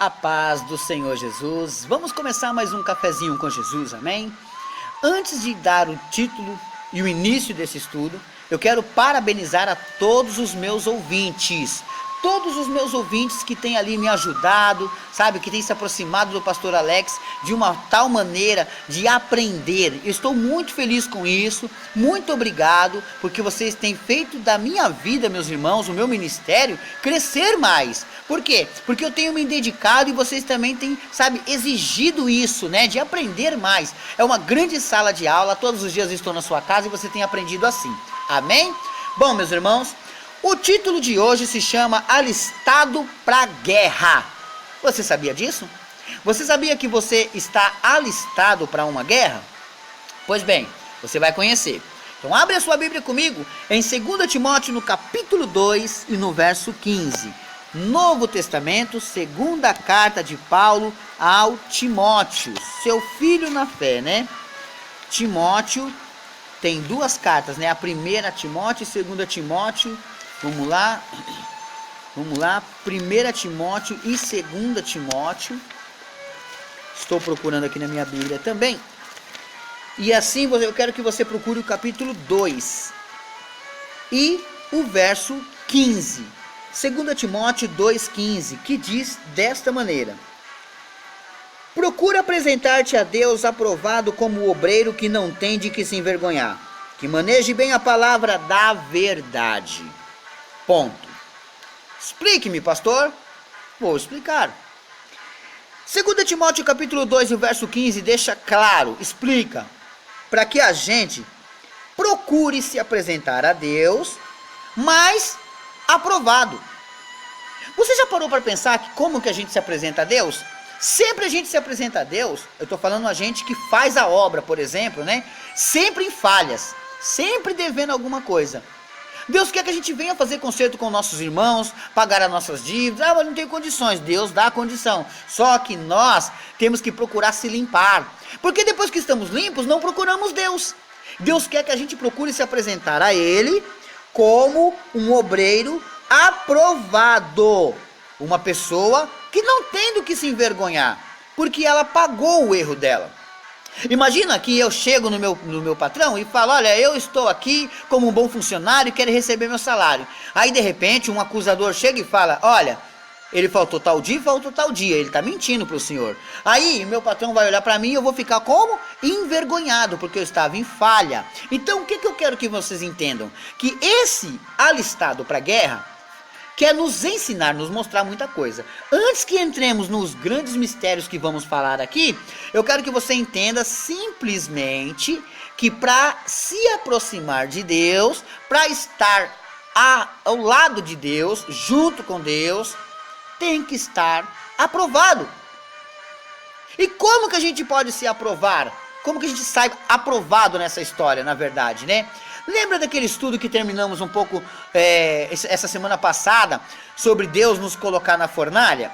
A paz do Senhor Jesus. Vamos começar mais um cafezinho com Jesus, amém? Antes de dar o título e o início desse estudo, eu quero parabenizar a todos os meus ouvintes. Todos os meus ouvintes que têm ali me ajudado, sabe, que têm se aproximado do pastor Alex de uma tal maneira de aprender. Eu estou muito feliz com isso, muito obrigado, porque vocês têm feito da minha vida, meus irmãos, o meu ministério, crescer mais. Por quê? Porque eu tenho me dedicado e vocês também têm, sabe, exigido isso, né, de aprender mais. É uma grande sala de aula, todos os dias eu estou na sua casa e você tem aprendido assim. Amém? Bom, meus irmãos, o título de hoje se chama Alistado para a Guerra. Você sabia disso? Você sabia que você está alistado para uma guerra? Pois bem, você vai conhecer. Então abre a sua Bíblia comigo em 2 Timóteo no capítulo 2 e no verso 15. Novo Testamento, segunda carta de Paulo ao Timóteo, seu filho na fé, né? Timóteo tem duas cartas, né? A primeira Timóteo e segunda Timóteo. Vamos lá, 1 Timóteo e 2 Timóteo, estou procurando aqui na minha Bíblia também, e assim eu quero que você procure o capítulo 2 e o verso 15, 2 Timóteo 2,15, que diz desta maneira: procura apresentar-te a Deus aprovado como obreiro que não tem de que se envergonhar, que maneje bem a palavra da verdade. Ponto. Explique-me, pastor. Vou explicar. 2 Timóteo capítulo 2 e o verso 15 deixa claro, explica, para que a gente procure se apresentar a Deus, mas aprovado. Você já parou para pensar que como que a gente se apresenta a Deus? Sempre a gente se apresenta a Deus, eu estou falando a gente que faz a obra, por exemplo, né? Sempre em falhas, sempre devendo alguma coisa. Deus quer que a gente venha fazer conserto com nossos irmãos, pagar as nossas dívidas. Ah, mas não tenho condições. Deus dá a condição. Só que nós temos que procurar se limpar. Porque depois que estamos limpos, não procuramos Deus. Deus quer que a gente procure se apresentar a Ele como um obreiro aprovado. Uma pessoa que não tem do que se envergonhar, porque ela pagou o erro dela. Imagina que eu chego no meu patrão e falo: olha, eu estou aqui como um bom funcionário e quero receber meu salário. Aí de repente um acusador chega e fala: olha, ele faltou tal dia e faltou tal dia, ele está mentindo para o senhor. Aí meu patrão vai olhar para mim e eu vou ficar como? Envergonhado, porque eu estava em falha. Então o que eu quero que vocês entendam? Que esse alistado para a guerra quer nos ensinar, nos mostrar muita coisa. Antes que entremos nos grandes mistérios que vamos falar aqui, eu quero que você entenda simplesmente que para se aproximar de Deus, para estar ao lado de Deus, junto com Deus, tem que estar aprovado. E como que a gente pode se aprovar? Como que a gente sai aprovado nessa história, na verdade, né? Lembra daquele estudo que terminamos um pouco essa semana passada sobre Deus nos colocar na fornalha?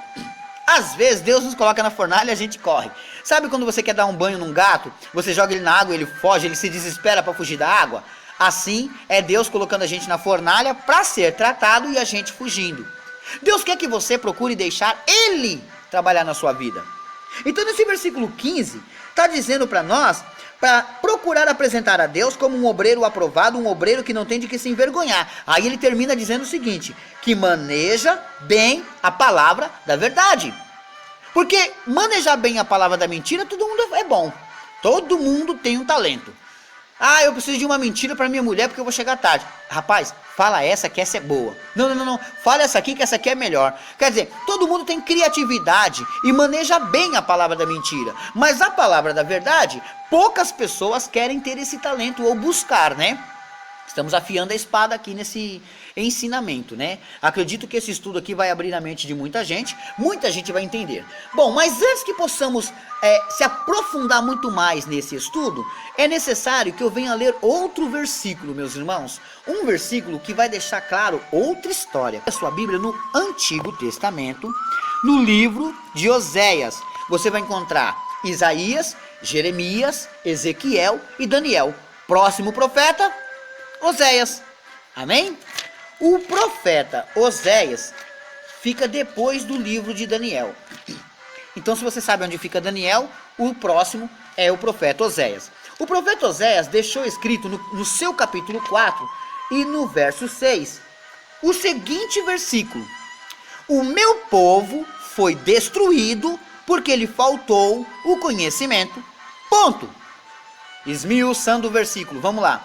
Às vezes Deus nos coloca na fornalha e a gente corre. Sabe quando você quer dar um banho num gato, você joga ele na água, ele foge, ele se desespera para fugir da água? Assim é Deus colocando a gente na fornalha para ser tratado e a gente fugindo. Deus quer que você procure deixar Ele trabalhar na sua vida. Então nesse versículo 15 está dizendo para nós para procurar apresentar a Deus como um obreiro aprovado, um obreiro que não tem de que se envergonhar. Aí ele termina dizendo o seguinte: que maneja bem a palavra da verdade. Porque manejar bem a palavra da mentira, todo mundo é bom. Todo mundo tem um talento. Ah, eu preciso de uma mentira para minha mulher porque eu vou chegar tarde. Rapaz, fala essa que essa é boa. Não. Fala essa aqui que essa aqui é melhor. Quer dizer, todo mundo tem criatividade e maneja bem a palavra da mentira. Mas a palavra da verdade, poucas pessoas querem ter esse talento ou buscar, né? Estamos afiando a espada aqui nesse ensinamento, né? Acredito que esse estudo aqui vai abrir a mente de muita gente vai entender. Bom, mas antes que possamos se aprofundar muito mais nesse estudo, é necessário que eu venha ler outro versículo, meus irmãos. Um versículo que vai deixar claro outra história. A sua Bíblia no Antigo Testamento, no livro de Oséias, você vai encontrar Isaías, Jeremias, Ezequiel e Daniel. Próximo profeta, Oséias. Amém? O profeta Oséias fica depois do livro de Daniel. Então, se você sabe onde fica Daniel, o próximo é o profeta Oséias. O profeta Oséias deixou escrito no seu capítulo 4 e no verso 6 o seguinte versículo: o meu povo foi destruído porque lhe faltou o conhecimento. Ponto. Esmiuçando o versículo, vamos lá.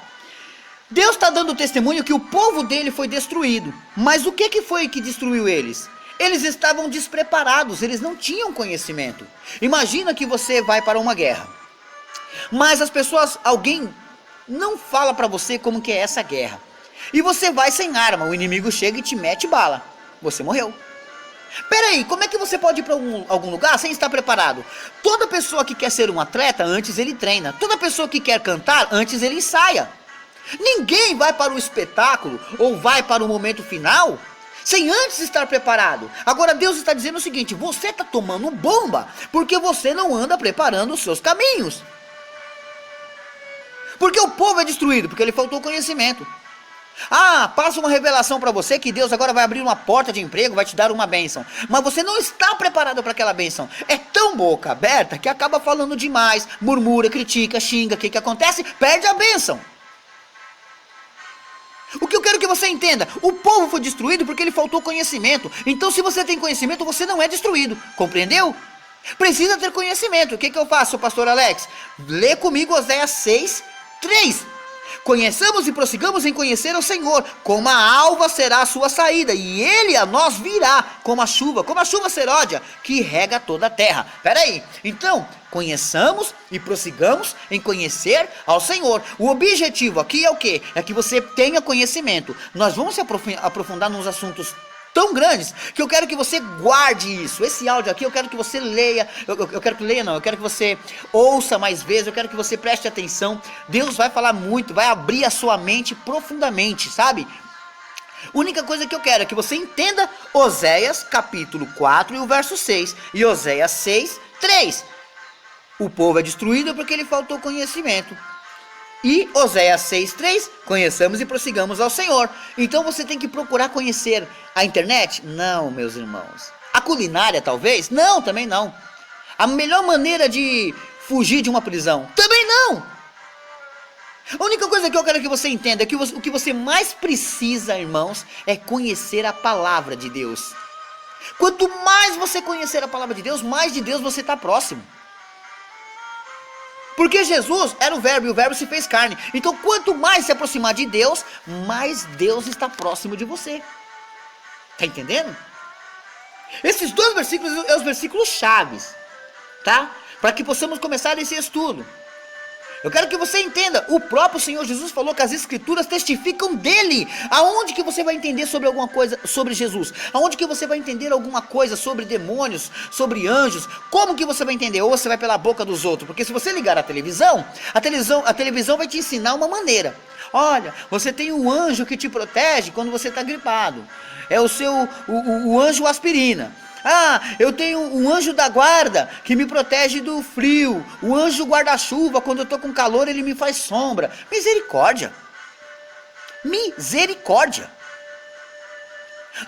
Deus está dando testemunho que o povo dele foi destruído. Mas o que foi que destruiu eles? Eles estavam despreparados, eles não tinham conhecimento. Imagina que você vai para uma guerra, mas as pessoas, alguém não fala para você como que é essa guerra. E você vai sem arma, o inimigo chega e te mete bala. Você morreu. Peraí, como é que você pode ir para algum lugar sem estar preparado? Toda pessoa que quer ser um atleta, antes ele treina. Toda pessoa que quer cantar, antes ele ensaia. Ninguém vai para o espetáculo ou vai para o momento final sem antes estar preparado. Agora Deus está dizendo o seguinte: você está tomando bomba porque você não anda preparando os seus caminhos. Porque o povo é destruído, porque lhe faltou conhecimento. Passa uma revelação para você que Deus agora vai abrir uma porta de emprego, vai te dar uma bênção. Mas você não está preparado para aquela bênção. É tão boca aberta que acaba falando demais, murmura, critica, xinga. O que acontece? Perde a bênção. O que eu quero que você entenda: o povo foi destruído porque lhe faltou conhecimento. Então, se você tem conhecimento, você não é destruído. Compreendeu? Precisa ter conhecimento. O que eu faço, pastor Alex? Lê comigo Oséias 6, 3. Conheçamos e prossigamos em conhecer o Senhor. Como a alva será a sua saída, e ele a nós virá como a chuva seródia, que rega toda a terra. Peraí, então, conheçamos e prossigamos em conhecer ao Senhor. O objetivo aqui é o quê? É que você tenha conhecimento. Nós vamos se aprofundar nos assuntos tão grandes que eu quero que você guarde isso. Esse áudio aqui eu quero que você leia. Eu quero que leia, não, eu quero que você ouça mais vezes. Eu quero que você preste atenção. Deus vai falar muito, vai abrir a sua mente profundamente, sabe? A única coisa que eu quero é que você entenda Oséias capítulo 4 e o verso 6 e Oséias 6, 3. O povo é destruído porque lhe faltou conhecimento. E Oséias 6:3, conheçamos e prossigamos ao Senhor. Então você tem que procurar conhecer a internet? Não, meus irmãos. A culinária talvez? Não, também não. A melhor maneira de fugir de uma prisão? Também não. A única coisa que eu quero que você entenda é que o que você mais precisa, irmãos, é conhecer a palavra de Deus. Quanto mais você conhecer a palavra de Deus, mais de Deus você está próximo. Porque Jesus era o verbo e o verbo se fez carne. Então quanto mais se aproximar de Deus, mais Deus está próximo de você. Tá entendendo? Esses dois versículos são os versículos chaves, tá? Para que possamos começar esse estudo. Eu quero que você entenda, o próprio Senhor Jesus falou que as escrituras testificam dele. Aonde que você vai entender sobre alguma coisa sobre Jesus? Aonde que você vai entender alguma coisa sobre demônios, sobre anjos? Como que você vai entender? Ou você vai pela boca dos outros? Porque se você ligar a televisão vai te ensinar uma maneira. Olha, você tem um anjo que te protege quando você está gripado. É o anjo aspirina. Eu tenho um anjo da guarda que me protege do frio. O anjo guarda-chuva, quando eu estou com calor, ele me faz sombra. Misericórdia. Misericórdia.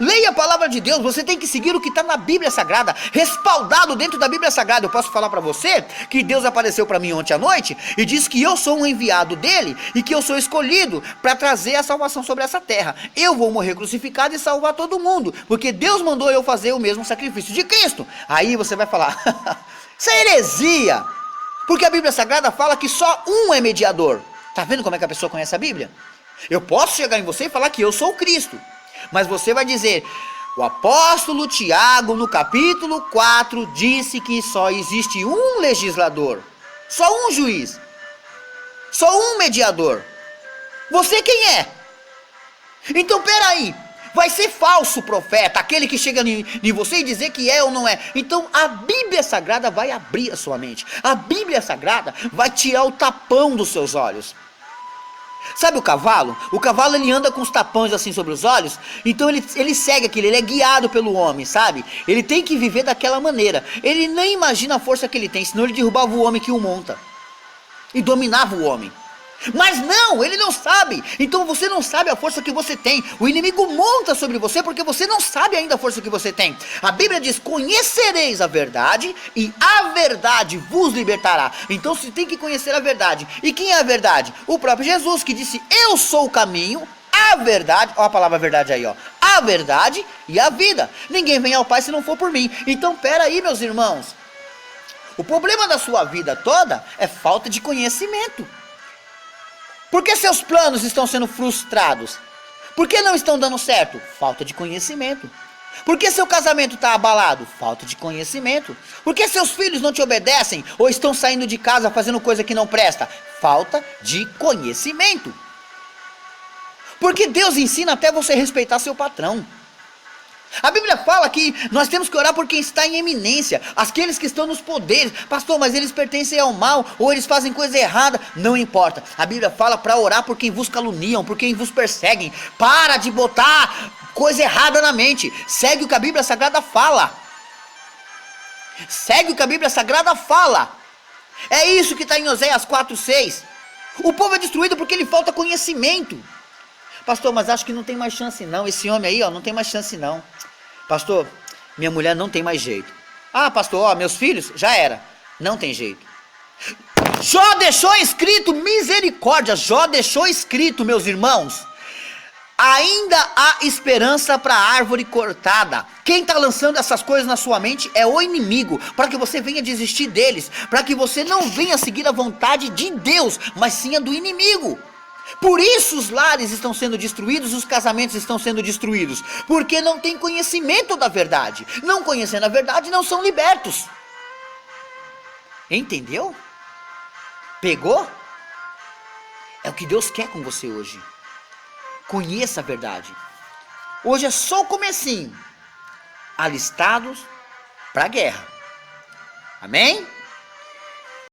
Leia a palavra de Deus. Você tem que seguir o que está na Bíblia Sagrada, respaldado dentro da Bíblia Sagrada. Eu posso falar para você que Deus apareceu para mim ontem à noite e disse que eu sou um enviado dele e que eu sou escolhido para trazer a salvação sobre essa terra. Eu vou morrer crucificado e salvar todo mundo, porque Deus mandou eu fazer o mesmo sacrifício de Cristo. Aí você vai falar: isso é heresia, porque a Bíblia Sagrada fala que só um é mediador. Tá vendo como é que a pessoa conhece a Bíblia? Eu posso chegar em você e falar que eu sou o Cristo, mas você vai dizer: o apóstolo Tiago, no capítulo 4, disse que só existe um legislador, só um juiz, só um mediador. Você quem é? Então peraí, vai ser falso profeta, aquele que chega em você e dizer que é ou não é. Então a Bíblia Sagrada vai abrir a sua mente. A Bíblia Sagrada vai tirar o tapão dos seus olhos. Sabe o cavalo? O cavalo ele anda com os tapões assim sobre os olhos. Então ele segue aquilo, ele é guiado pelo homem, sabe? Ele tem que viver daquela maneira. Ele nem imagina a força que ele tem, senão ele derrubava o homem que o monta e dominava o homem. Mas não, ele não sabe. Então você não sabe a força que você tem. O inimigo monta sobre você porque você não sabe ainda a força que você tem. A Bíblia diz: conhecereis a verdade e a verdade vos libertará. Então você tem que conhecer a verdade. E quem é a verdade? O próprio Jesus, que disse: eu sou o caminho, a verdade. Olha a palavra verdade aí, ó. A verdade e a vida. Ninguém vem ao Pai se não for por mim. Então pera aí, meus irmãos. O problema da sua vida toda é falta de conhecimento. Por que seus planos estão sendo frustrados? Por que não estão dando certo? Falta de conhecimento. Por que seu casamento está abalado? Falta de conhecimento. Por que seus filhos não te obedecem ou estão saindo de casa fazendo coisa que não presta? Falta de conhecimento. Porque Deus ensina até você respeitar seu patrão. A Bíblia fala que nós temos que orar por quem está em eminência, aqueles que estão nos poderes. Pastor, mas eles pertencem ao mal, ou eles fazem coisa errada. Não importa, a Bíblia fala para orar por quem vos caluniam, por quem vos perseguem. Para de botar coisa errada na mente. Segue o que a Bíblia Sagrada fala. Segue o que a Bíblia Sagrada fala. É isso que está em Oséias 4:6. O povo é destruído porque lhe falta conhecimento. Pastor, mas acho que não tem mais chance não. Esse homem aí, ó, não tem mais chance não. Pastor, minha mulher não tem mais jeito. Ah, pastor, ó, meus filhos, já era. Não tem jeito. Jó deixou escrito, misericórdia. Jó deixou escrito, meus irmãos. Ainda há esperança para a árvore cortada. Quem está lançando essas coisas na sua mente é o inimigo, para que você venha desistir deles, para que você não venha seguir a vontade de Deus, mas sim a do inimigo. Por isso os lares estão sendo destruídos, os casamentos estão sendo destruídos, porque não tem conhecimento da verdade. Não conhecendo a verdade, não são libertos. Entendeu? Pegou? É o que Deus quer com você hoje. Conheça a verdade. Hoje é só o comecinho. Alistados para a guerra. Amém?